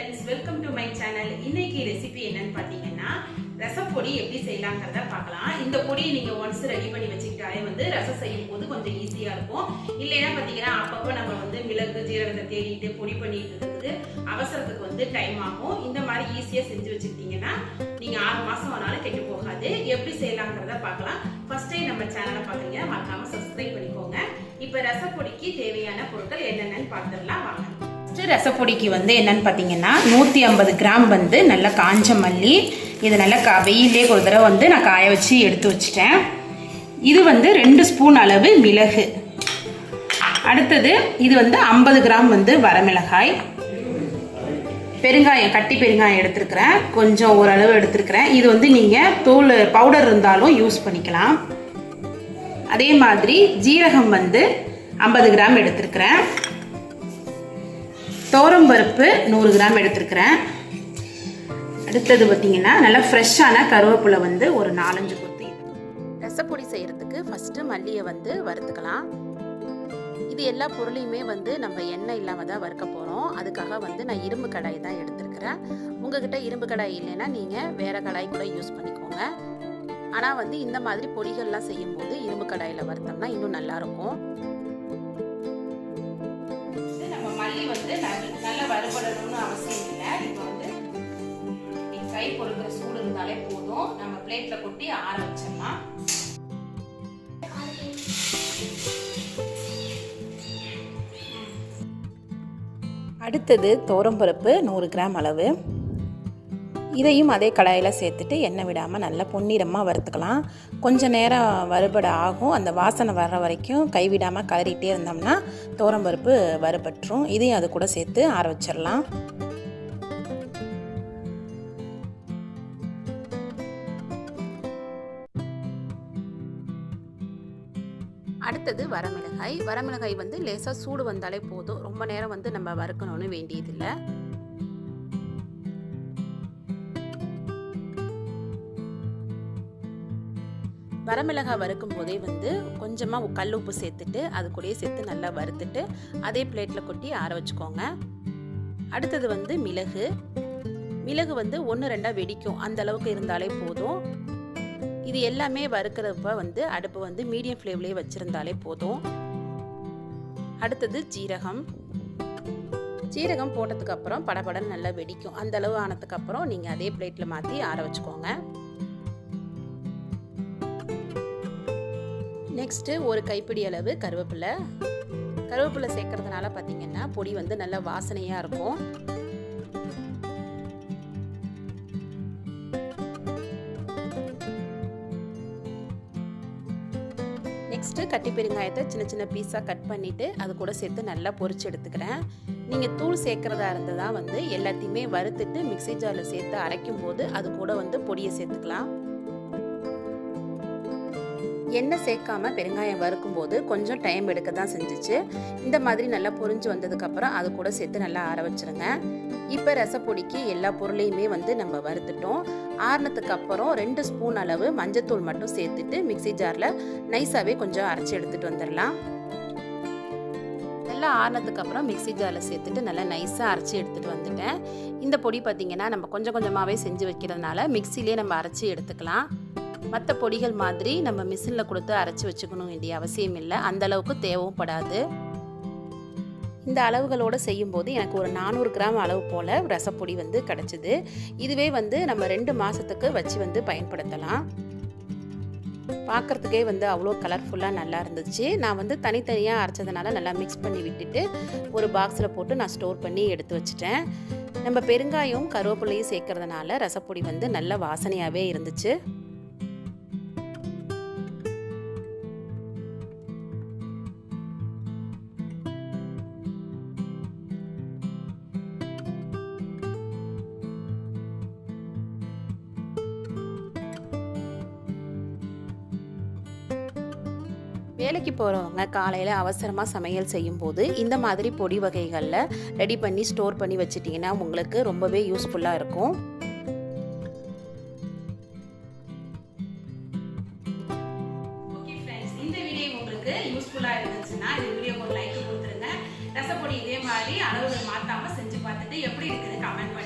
friends, welcome to my channel. இன்னைக்கு recipe என்னன்னு பாத்தீங்கன்னா ரசப்பொடி எப்படி செய்யலாம்ங்கறத பார்க்கலாம். இந்த பொடியை நீங்க once ரெடி பண்ணி வச்சிட்டாலே வந்து ரசம் செய்யும்போது கொஞ்சம் ஈஸியா இருக்கும். இல்லைனா பாத்தீங்கன்னா அப்பப்போ நம்ம வந்து மிளகு ஜீரகத்தை தேடிட்டு பொடி பண்ணிட்டு இருக்கிறது அவசரத்துக்கு வந்து டைம் ஆகும். இந்த மாதிரி ஈஸியா செஞ்சு வச்சிட்டீங்கன்னா நீங்க 6 மாசம் ஆனாலும் கெட்டு போகாது. எப்படி செய்யலாம்ங்கறத பார்க்கலாம். ஃபர்ஸ்ட் டைம் நம்ம சேனலை பாக்குறீங்க மறக்காம Subscribe பண்ணிக்கோங்க. இப்போ ரசப்பொடிக்கு தேவையான பொருட்கள் என்னென்னன்னு பார்த்துடலாம் வாங்க. ரசப்பொடிக்கு வந்து என்னன்னு பார்த்தீங்கன்னா 150 கிராம் வந்து நல்ல காஞ்ச மல்லி, இதை நல்லா வெயிலே ஒரு தடவை வந்து நான் காய வச்சு எடுத்து வச்சிட்டேன். இது வந்து 2 ஸ்பூன் அளவு மிளகு. அடுத்தது இது வந்து 50 கிராம் வந்து வரமிளகாய், பெருங்காயம் கட்டி பெருங்காயம் எடுத்துருக்கிறேன், கொஞ்சம் ஓரளவு எடுத்துருக்கிறேன். இது வந்து நீங்கள் தூள் பவுடர் இருந்தாலும் யூஸ் பண்ணிக்கலாம். அதே மாதிரி ஜீரகம் வந்து 50 கிராம் எடுத்துருக்கிறேன். துவரம்பருப்பு 100 கிராம் எடுத்துருக்கிறேன். அடுத்தது பார்த்தீங்கன்னா நல்லா ஃப்ரெஷ்ஷான கருவேப்பிலை வந்து ஒரு 4-5 கொத்து. ரசப்பொடி செய்கிறதுக்கு ஃபஸ்ட்டு மல்லியை வந்து வறுத்துக்கலாம். இது எல்லா பொருளையுமே வந்து நம்ம எண்ணெய் இல்லாமல் தான் வறுக்க போகிறோம். அதுக்காக வந்து நான் இரும்பு கடாய் தான் எடுத்துருக்கிறேன். உங்ககிட்ட இரும்பு கடாய் இல்லைன்னா நீங்கள் வேறு கடாய் கூட யூஸ் பண்ணிக்கோங்க. ஆனால் வந்து இந்த மாதிரி பொடிகள்லாம் செய்யும்போது இரும்பு கடாயில் வறுத்தோம்னா இன்னும் நல்லாயிருக்கும். மல்லி வந்து நல்லா வறுபடணும்னு அவசியம் இல்லை. இப்போ வந்து கை பொறுக்கிற சூடு இருந்தாலே போதும். நம்ம பிளேட்ல கொட்டி ஆற வச்சிடலாம். அடுத்தது துவரம்பருப்பு 100 கிராம் அளவு. இதையும் அதே கடாயில் சேர்த்துட்டு எண்ணெய் விடாமல் நல்லா பொன்னிறமாக வறுத்துக்கலாம். கொஞ்சம் நேரம் வறுபட ஆகும். அந்த வாசனை வர்ற வரைக்கும் கைவிடாமல் கலரிட்டே இருந்தோம்னா துவரம்பருப்பு வறுபட்டுரும். இதையும் அது கூட சேர்த்து ஆற வச்சிடலாம். அடுத்தது வரமிளகாய். வரமிளகாய் வந்து லேசாக சூடு வந்தாலே போதும். ரொம்ப நேரம் வந்து நம்ம வறுக்கணும்னு வேண்டியதில்லை. வரமிளகாய் வறுக்கும் போதே வந்து கொஞ்சமாக கல் உப்பு சேர்த்துட்டு அது கூடயே சேர்த்து நல்லா வறுத்துட்டு அதே பிளேட்டில் கொட்டி ஆற வச்சுக்கோங்க. அடுத்தது வந்து மிளகு. மிளகு வந்து 1-2 வெடிக்கும், அந்த அளவுக்கு இருந்தாலே போதும். இது எல்லாமே வறுக்கிறப்ப வந்து அடுப்பு வந்து மீடியம் ஃப்ளேம்லேயே வச்சுருந்தாலே போதும். அடுத்தது ஜீரகம். ஜீரகம் போட்டதுக்கப்புறம் படபடன்னு நல்லா வெடிக்கும். அந்த அளவு ஆனதுக்கப்புறம் நீங்கள் அதே பிளேட்டில் மாற்றி ஆற வச்சுக்கோங்க. நெக்ஸ்ட்டு ஒரு கைப்பிடி அளவு கருவேப்பிலை. கருவேப்பிலை சேர்க்கறதுனால பார்த்தீங்கன்னா பொடி வந்து நல்லா வாசனையாக இருக்கும். நெக்ஸ்ட்டு கட்டி பெருங்காயத்தை சின்ன சின்ன பீஸாக கட் பண்ணிவிட்டு அது கூட சேர்த்து நல்லா பொரிச்சு எடுத்துக்கிறேன். நீங்கள் தூள் சேர்க்குறதா இருந்ததா வந்து எல்லாத்தையுமே வறுத்துட்டு மிக்ஸி ஜாரில் சேர்த்து அரைக்கும் போது அது கூட வந்து பொடியை சேர்த்துக்கலாம். எண்ணெய் சேர்க்காம பெருங்காயம் வறுக்கும் போது கொஞ்சம் டைம் எடுக்க தான் செஞ்சிச்சு. இந்த மாதிரி நல்லா பொரிஞ்சு வந்ததுக்கப்புறம் அது கூட சேர்த்து நல்லா ஆற வச்சுருங்க. இப்போ ரசப்பொடிக்கு எல்லா பொருளையுமே வந்து நம்ம வறுத்துட்டோம். ஆறுனதுக்கு அப்புறம் 2 ஸ்பூன் அளவு மஞ்சத்தூள் மட்டும் சேர்த்துட்டு மிக்ஸி ஜாரில் நைஸாகவே கொஞ்சம் அரைச்சி எடுத்துகிட்டு வந்துடலாம். நல்லா ஆறுனதுக்கு அப்புறம் மிக்ஸி ஜாரில் சேர்த்துட்டு நல்லா நைஸாக அரைச்சி எடுத்துகிட்டு வந்துட்டேன். இந்த பொடி பார்த்திங்கன்னா நம்ம கொஞ்சம் கொஞ்சமாகவே செஞ்சு வைக்கிறதுனால மிக்ஸிலே நம்ம அரைச்சி எடுத்துக்கலாம். மற்ற பொடிகள் மாதிரி நம்ம மிஷினில் கொடுத்து அரைச்சி வச்சுக்கணும் வேண்டிய அவசியம் இல்லை. அந்த அளவுக்கு தேவையும் படாது. இந்த அளவுகளோடு செய்யும்போது எனக்கு ஒரு 400 கிராம் அளவு போல் ரசப்பொடி வந்து கிடச்சிது. இதுவே வந்து நம்ம 2 மாதத்துக்கு வச்சு வந்து பயன்படுத்தலாம். பார்க்குறதுக்கே வந்து அவ்வளோ கலர்ஃபுல்லாக நல்லா இருந்துச்சு. நான் வந்து தனித்தனியாக அரைச்சதுனால நல்லா மிக்ஸ் பண்ணி விட்டுட்டு ஒரு பாக்ஸில் போட்டு நான் ஸ்டோர் பண்ணி எடுத்து வச்சுட்டேன். நம்ம பெருங்காயம் கருவேப்பிலையும் சேர்க்கறதுனால ரசப்பொடி வந்து நல்ல வாசனையாகவே இருந்துச்சு. வேலைக்கு போகிறவங்க காலையில் அவசரமாக சமையல் செய்யும்போது இந்த மாதிரி பொடி வகைகளில் ரெடி பண்ணி ஸ்டோர் பண்ணி வச்சிட்டிங்கன்னா உங்களுக்கு ரொம்பவே யூஸ்ஃபுல்லாக இருக்கும். ஓகே ஃப்ரெண்ட்ஸ், இந்த வீடியோ உங்களுக்கு யூஸ்ஃபுல்லாக இருந்துச்சுன்னா இந்த வீடியோக்கு ஒரு லைக் கொடுத்துருங்க. ரசப்பொடி இதே மாதிரி அளவுகள் மாற்றாமல் செஞ்சு பார்த்துட்டு எப்படி இருக்குன்னு கமெண்ட்